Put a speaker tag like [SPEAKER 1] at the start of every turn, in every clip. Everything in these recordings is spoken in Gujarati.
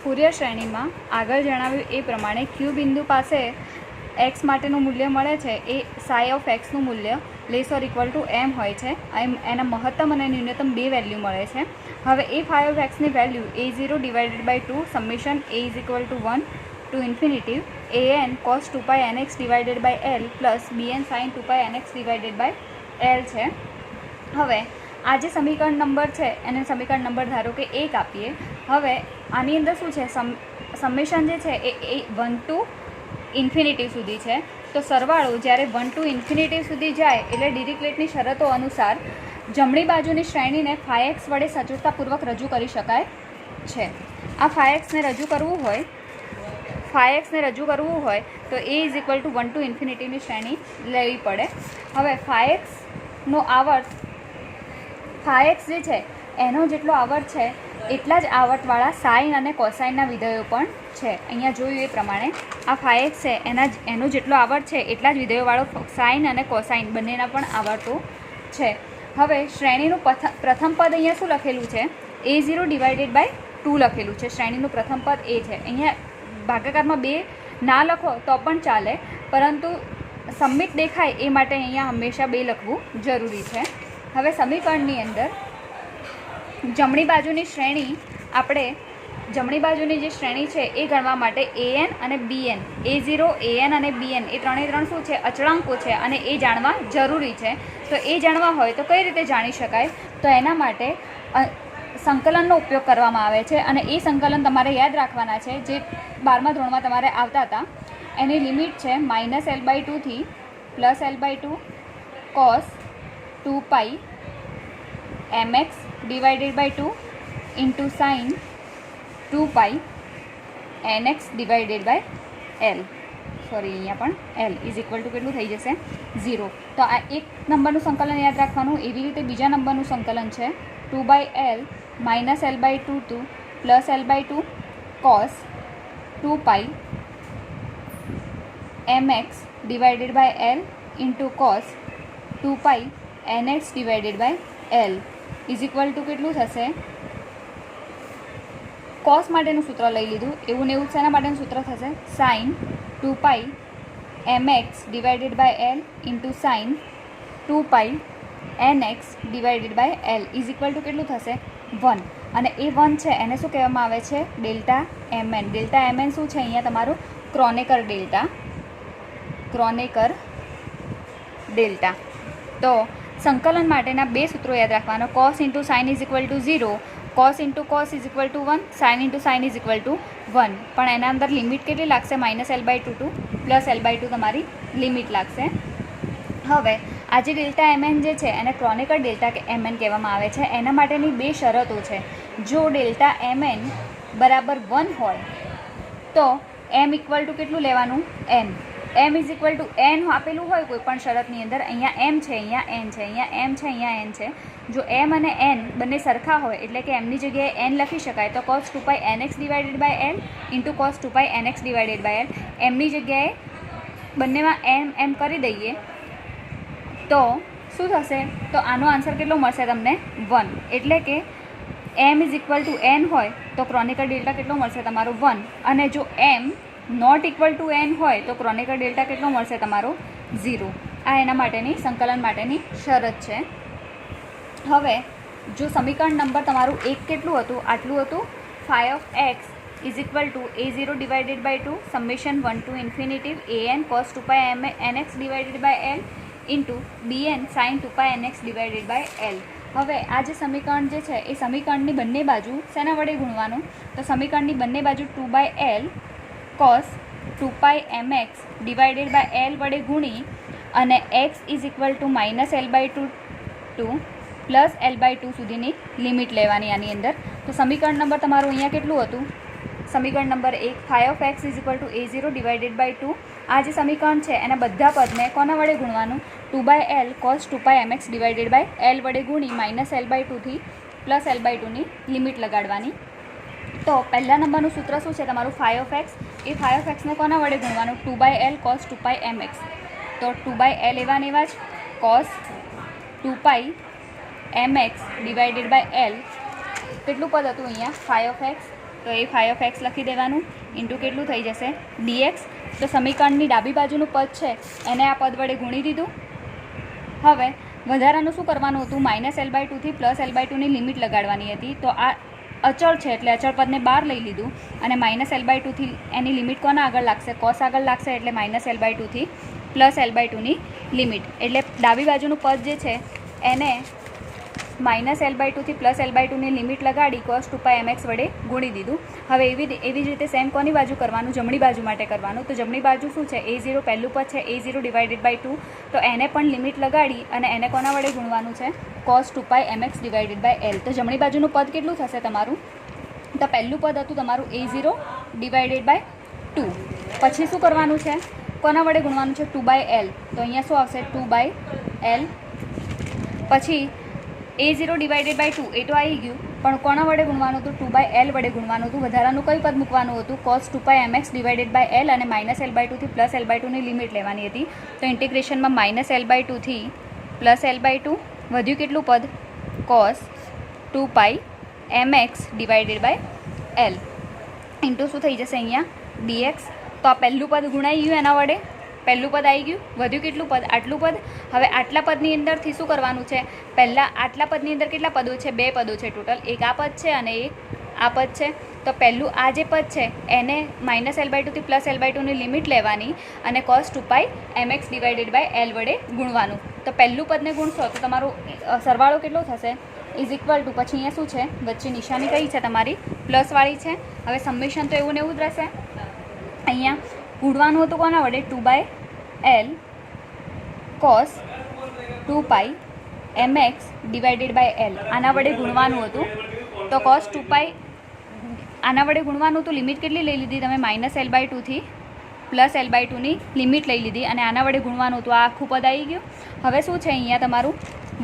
[SPEAKER 1] ફુરિયર શ્રેણીમાં આગળ જણાવ્યું એ પ્રમાણે ક્યુ બિંદુ પાસે એક્સ માટેનું મૂલ્ય મળે છે એ સાઈ ઓફ એક્સનું મૂલ્ય લેસ ઓર ઇક્વલ ટુ એમ હોય છે. એના મહત્તમ અને ન્યૂનતમ બે વેલ્યુ મળે છે. હવે એ ફાઈ ઓફ એક્સની value a0 divided by 2 summation a is equal to 1 to infinitive an cos 2pi nx divided by l plus bn sin 2pi nx divided by l છે. હવે આ જે સમીકરણ નંબર છે એને સમીકરણ નંબર ધારો કે 1 આપીએ. હવે આની અંદર શું છે, સમેશન જે છે એ 1 ટુ ઇન્ફિનિટિવ સુધી છે. તો સરવાળો જ્યારે 1 ટુ ઇન્ફિનિટિવ સુધી જાય એટલે ડિરિક્લેટની શરતો અનુસાર જમણી બાજુની શ્રેણીને ફાઈ એક્સ વડે સચોટતાપૂર્વક રજૂ કરી શકાય છે. આ ફાઈ એક્સને રજૂ કરવું હોય તો એ ઇઝ ઇક્વલ ટુ 1 ટુ ઇન્ફિનિટીની શ્રેણી લેવી પડે. હવે ફાઈ એક્સનો આવર્ત ફાઈ એક્સ જે છે એનો જેટલો આવર્ત છે એટલા જ આવર્તવાળા સાઇન અને કોસાઇનના વિધેયો પણ છે. અહીંયા જોયું એ પ્રમાણે આ ફાઈ એક્સ છે એનો જેટલો આવર્ત છે એટલા જ વિધેયોવાળો સાઇન અને કોસાઇન બંનેના પણ આવર્તો છે. હવે શ્રેણીનું પ્રથમ પદ અહીંયા શું લખેલું છે, a0 ડિવાઇડેડ બાય 2 લખેલું છે. શ્રેણીનું પ્રથમ પદ એ છે. અહીંયા ભાગાકારમાં 2 ના લખો તો પણ ચાલે, પરંતુ સમિત દેખાય એ માટે અહીંયા હંમેશા 2 લખવું જરૂરી છે. હવે સમીકરણની અંદર જમણી બાજુની જે શ્રેણી છે એ ગણવા માટે an અને bn, a0 an અને bn એ ત્રણ શું છે, અચળાંકો છે અને એ જાણવા જરૂરી છે. તો એ જાણવા હોય તો કઈ રીતે જાણી શકાય, તો એના માટે સંકલનનો ઉપયોગ કરવામાં આવે છે. અને એ સંકલન તમારે યાદ રાખવાના છે જે 12મા ધોરણમાં તમારે આવતા હતા. એની લિમિટ છે -l/2 થી +l/2 cos 2pi mx divided by 2 into sine 2pi nx divided by l. અહીંયા પણ l ઇઝ ઇક્વલ ટુ કેટલું થઈ જશે, 0. તો આ એક નંબરનું સંકલન યાદ રાખવાનું. એવી રીતે બીજા નંબરનું સંકલન છે 2/l -l/2 to +l/2 cos 2pi mx divided by l into cos 2pi nx divided by l is equal to કેટલું થશે, કોસ માટેનું સૂત્ર લઈ લીધું એવું ને એવું શેના માટેનું સૂત્ર થશે, sine 2pi mx divided by l into sine 2pi nx divided by l is equal to કેટલું થશે, 1. અને એ 1 છે એને શું કહેવામાં આવે છે, ડેલ્ટા mn. ડેલ્ટા mn શું છે, અહીંયા તમારું ક્રોનેકર ડેલ્ટા. તો સંકલન માટેના 2 સૂત્રો યાદ રાખવાના, cos into sine is equal to 0, cos into cos is equal to 1, sine into sine is equal to 1. પણ એના અંદર લિમિટ કેટલી લાગશે, -l/2 ટુ +l/2 તમારી લિમિટ લાગશે. હવે આ જે ડેલ્ટા mn જે છે એને ક્રોનેકર ડેલ્ટા mn કહેવામાં આવે છે. એના માટેની 2 શરતો છે. જો ડેલ્ટા mn બરાબર 1 હોય તો m ઇક્વલ ટુ કેટલું લેવાનું, m is equal to n આપેલું હોય કોઈ પણ શરતની અંદર. અહીંયા m છે, અહીંયા n છે, અહીંયા m છે, અહીંયા n છે. જો m અને n બંને સરખા હોય એટલે કે mની જગ્યાએ n લખી શકાય તો cos 2pi nx divided by l into cos 2pi nx divided by l. mની જગ્યાએ બંનેમાં m કરી દઈએ તો શું થશે, તો આનો આન્સર કેટલો મળશે તમને, 1. એટલે કે m is equal to n હોય તો ક્રોનેકર ડેલ્ટા કેટલો મળશે તમારો, 1. અને જો m not equal to n હોય તો ક્રોનેકર ડેલ્ટા કેટલો મળશે તમારો, 0. આ એના માટેની સંકલન માટેની શરત છે. હવે જો સમીકરણ નંબર તમારું 1 કેટલું હતું, આટલું હતું, phi of x is equal to a0 divided by 2 summation 1 to infinitive an cos 2pi nx divided by l into bn sin 2pi nx divided by l. હવે આ જે સમીકરણ જે છે એ સમીકરણની બંને બાજુ શેના વડે ગુણવાનું, તો સમીકરણની બંને બાજુ 2/l cos 2pi mx divided by l વડે ગુણી અને x is equal to -l/2 to +l/2 સુધીની લિમિટ લેવાની આની અંદર. તો સમીકરણ નંબર તમારું અહીંયા કેટલું હતું, સમીકરણ number 1 phi of x is equal to a0 divided by 2. આ જે સમીકરણ છે એના બધા પદને કોના વડે ગુણવાનું, 2/l cos 2pi mx divided by l વડે ગુણી -l/2 થી +l/2ની લિમિટ લગાડવાની. તો પહેલા નંબરનું સૂત્ર શું છે તમારું, ફાઈ ઓફ એક્સ. એ ફાઈ ઓફ એક્સને કોના વડે ગુણવાનું, 2/l cos 2pi mx. તો 2/l એવા ને એવા જ, cos 2pi mx divided by l કેટલું પદ હતું અહીંયા, ફાઈ ઓફ એક્સ તો એ ફાઈ ઓફ એક્સ લખી દેવાનું ઇન્ટુ કેટલું થઈ જશે dx. તો સમીકરણની ડાબી બાજુનું પદ છે એને આ પદ વડે ગુણી દીધું. હવે વધારાનું શું કરવાનું હતું, -l/2 થી +l/2ની લિમિટ લગાડવાની હતી. તો આ અચળ છે એટલે અચળ પદને બહાર લઈ લીધું અને -l/2 થી એની લિમિટ કોના આગળ લાગશે, કોસ આગળ લાગશે. એટલે -l/2 થી +l/2ની લિમિટ, એટલે ડાબી બાજુનું પદ જે છે એને -l/2 થી +l/2ની લિમિટ લગાડી cos 2π mx વડે ગુણી દીધું. હવે એવી જ રીતે સેમ કોની બાજુ કરવાનું, જમણી બાજુ માટે કરવાનું. તો જમણી બાજુ શું છે, a0 પહેલું પદ છે a0 / 2, તો એને પણ લિમિટ લગાડી અને એને કોના વડે ગુણવાનું છે, cos 2π mx / l. તો જમણી બાજુનું પદ કેટલું થશે તમારું, તો પહેલું પદ હતું તમારું a0 / 2. પછી શું કરવાનું છે, કોના વડે ગુણવાનું છે, 2/l. તો અહીંયા શું આવશે 2/l. પછી a0 / 2 એ તો આવી ગયું, પણ કોના વડે ગુણવાનું હતું, 2/l વડે ગુણવાનું હતું. વધારાનું કઈ પદ મૂકવાનું હતું, cos 2π mx / l અને -l/2 થી +l/2ની લિમિટ લેવાની હતી. તો ઇન્ટિગ્રેશનમાં -l/2 થી +l/2 વધ્યું કેટલું પદ, cos 2π mx / l ઇન્ટુ શું થઈ જશે અહીંયા dx. તો આ પહેલું પદ ગુણાઈ ગયું એના વડે, પહેલું પદ આવી ગયું, વધ્યું કેટલું પદ, આટલું પદ. હવે આટલા પદની અંદરથી શું કરવાનું છે, પહેલાં આટલા પદની અંદર કેટલા પદો છે, 2 પદો છે ટોટલ. એક આ પદ છે અને એક આ પદ છે. તો પહેલું આ જે પદ છે એને -l/2 થી +l/2ની લિમિટ લેવાની અને cos 2π mx / l વડે ગુણવાનું. તો પહેલું પદને ગુણશો તો તમારો સરવાળો કેટલો થશે, ઇઝ ઇક્વલ ટુ, પછી અહીંયા શું છે, વચ્ચે નિશાની કઈ છે તમારી, પ્લસવાળી છે. હવે સમેશન તો એવું ને એવું જ રહેશે. અહીંયા ગુણવાનું હતું કોના વડે, 2/l cos 2π mx / l. આના વડે ગુણવાનું હતું. તો cos 2π આના વડે ગુણવાનું હતું. લિમિટ કેટલી લઈ લીધી તમે, -l/2 થી +l/2ની લિમિટ લઈ લીધી અને આના વડે ગુણવાનું હતું. આ આખું પદ આવી ગયું. હવે શું છે અહીંયા તમારું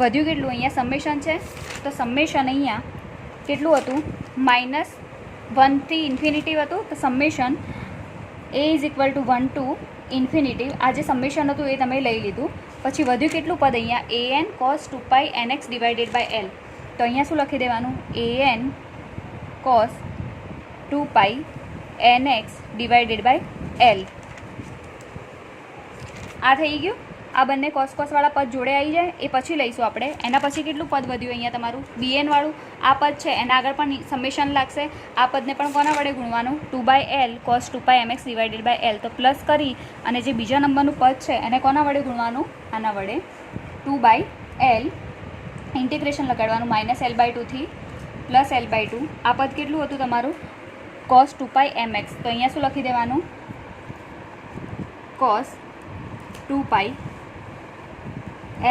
[SPEAKER 1] વધ્યું કેટલું, અહીંયા સમેશન છે. તો સમેશન અહીંયા કેટલું હતું, -1 થી ઇન્ફિનિટી હતું. તો સમેશન a = 1 to ∞. આ જે સમેશન હતું એ તમે લઈ લીધું. પછી વધ્યું કેટલું પદ અહીંયા, an cos 2π nx / l. તો અહીંયા શું લખી દેવાનું, an cos 2π nx / l. આ થઈ ગયું. આ બંને cos વાળા પદ જોડે આવી જાય એ પછી લઈશું આપણે. એના પછી કેટલું પદ વધ્યું અહીંયા તમારું, bn વાળું આ પદ છે એના આગળ પણ સમેશન લાગશે. આ પદને પણ કોના વડે ગુણવાનું, 2/l cos 2π mx / l. તો પ્લસ કરી અને જે બીજા નંબરનું પદ છે એને કોના વડે ગુણવાનું, આના વડે 2/l ઇન્ટિગ્રેશન લગાડવાનું -l/2 થી +l/2. આ પદ કેટલું હતું તમારું, cos 2π mx. તો અહીંયા શું લખી દેવાનું, cos 2π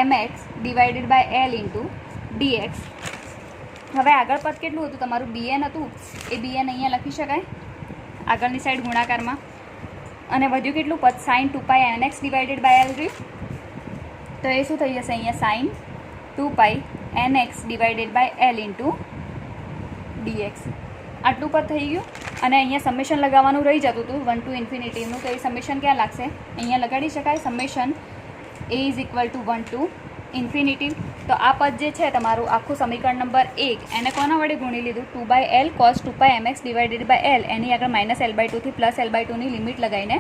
[SPEAKER 1] mx / l into dx. હવે આગળ પદ કેટલું હતું તમારું, bn હતું. એ bn અહીંયા લખી શકાય આગળની સાઈડ ગુણાકારમાં. અને વધ્યું કેટલું પદ, sin 2π nx / l રહ્યું. તો એ શું થઈ જશે અહીંયા, sin 2π nx / l into dx. આટલું પદ થઈ ગયું. અને અહીંયા સમેશન લગાવવાનું રહી જતું હતું 1 to ∞નું. તો એ સમેશન ક્યાં લાગશે, અહીંયા લગાડી શકાય. Summation a = 1 to ∞. તો આ પદ જે છે તમારું આખું સમીકરણ નંબર 1 એને કોના વડે ગુણી લીધું, 2/l cos 2π mx / l. એની આગળ -l/2 થી +l/2ની લિમિટ લગાવીને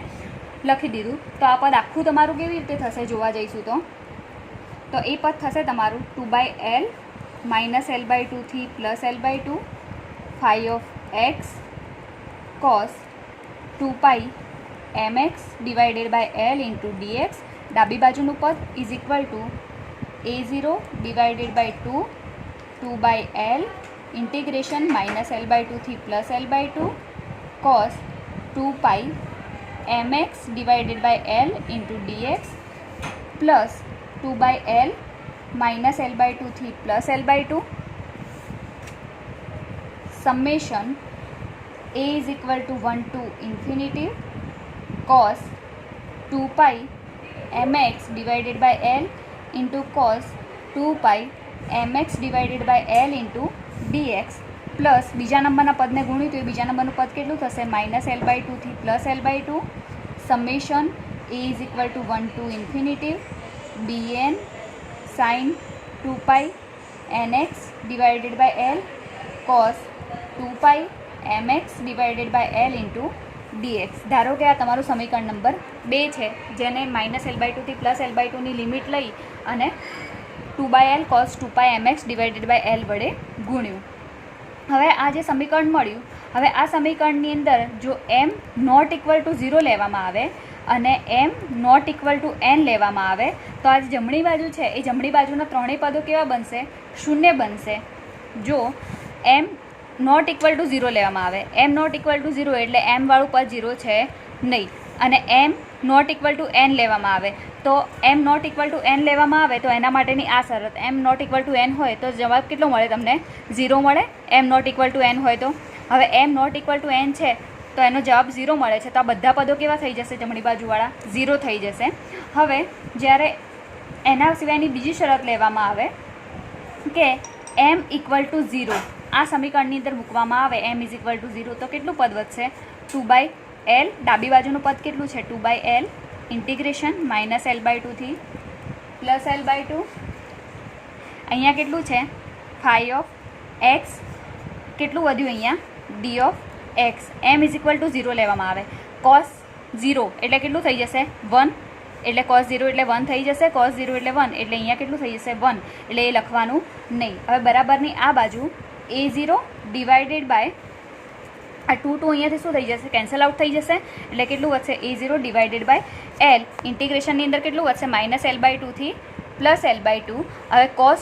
[SPEAKER 1] લખી દીધું. તો આ પદ આખું તમારું કેવી રીતે થશે જોવા જઈશું તો એ પદ થશે તમારું 2/l -l/2 થી +l/2 phi of x cos 2π mx / l into dx. ડાબી બાજુનું પદ is equal to a0 / 2 2/l integration -l/2 થી +l/2 cos 2π mx / l into dx plus 2/l -l/2 થી +l/2 summation a = 1 to ∞ cos 2π mx / l into cos 2π mx / l into dx plus બીજા નંબરના પદને ગુણ્યું તો એ બીજા નંબરનું પદ કેટલું થશે, -l/2 થી +l/2 summation a = 1 to ∞ bn sin 2π nx / l cos 2π mx divided by L into dx. ધારો કે આ તમારું સમીકરણ નંબર 2 છે, જેને -L/2 થી +L/2 ની લિમિટ લઈ અને 2/L cos 2π mx divided by L વડે ગુણ્યું. હવે આ જે સમીકરણ મળ્યું, હવે આ સમીકરણની અંદર જો m નોટ ઇક્વલ ટુ 0 લેવામાં આવે અને m not equal to n લેવામાં આવે તો આ જે જમણી બાજુ છે એ જમણી બાજુના ત્રણેય પદો કેવા બનશે? શૂન્ય બનશે. જો m નોટ ઇક્વલ ટુ 0 લેવામાં આવે, m નોટ ઇક્વલ ટુ 0 એટલે m વાળું પદ 0 છે નહીં, અને m not equal to n લેવામાં આવે તો m not equal to n લેવામાં આવે તો એના માટેની આ શરત m not equal to n હોય તો જવાબ કેટલો મળે તમને? 0 મળે. m not equal to n હોય તો હવે m not equal to n છે તો એનો જવાબ 0 મળે છે, તો આ બધા પદો કેવા થઈ જશે? જમણી બાજુવાળા 0 થઈ જશે. હવે જ્યારે એના સિવાયની બીજી શરત લેવામાં આવે કે m ઇક્વલ ટુ 0 આ સમીકરણની અંદર મૂકવામાં આવે m ઇઝ ઇક્વલ ટુ 0 તો કેટલું પદ વધશે? 2/L. ડાબી બાજુનું પદ કેટલું છે? 2/L ઇન્ટિગ્રેશન -L/2 થી +L/2. અહીંયા કેટલું છે? phi of x. કેટલું વધ્યું અહીંયા? d of x. m is equal to 0 લેવામાં આવે. cos 0 એટલે કેટલું થઈ જશે? 1. એટલે cos 0 એટલે 1 થઈ જશે. cos 0 એટલે 1 એટલે અહીંયા કેટલું થઈ જશે? 1. એટલે એ લખવાનું નહીં. હવે બરાબરની આ બાજુ a0 ડિવાઇડેડ બાય આ 2 અહીંયાથી શું થઈ જશે? કેન્સલ આઉટ થઈ જશે. એટલે કેટલું વધશે? a0 divided by l. ઇન્ટિગ્રેશનની અંદર કેટલું વધશે? -L/2 થી +L/2. હવે cos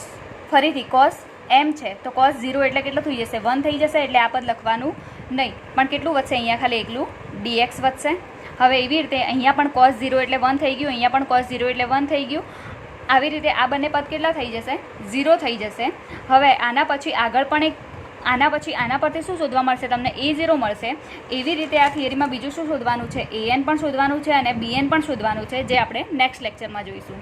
[SPEAKER 1] ફરીથી cos m છે તો cos 0 એટલે કેટલું થઈ જશે? 1 થઈ જશે. એટલે આ પદ લખવાનું નહીં, પણ કેટલું વધશે? અહીંયા ખાલી એકલું dx વધશે. હવે એવી રીતે અહીંયા પણ cos 0 એટલે 1 થઈ ગયું, અહીંયા પણ cos 0 એટલે 1 થઈ ગયું. આવી રીતે આ બંને પદ કેટલા થઈ જશે? 0 થઈ જશે. હવે આના પછી આગળ પણ એક આના પરથી શું શોધવા મળશે તમને? a0 મળશે. એવી રીતે આ થિયરીમાં બીજું શું શોધવાનું છે? an પણ શોધવાનું છે અને bn પણ શોધવાનું છે, જે આપણે નેક્સ્ટ લેક્ચરમાં જોઈશું.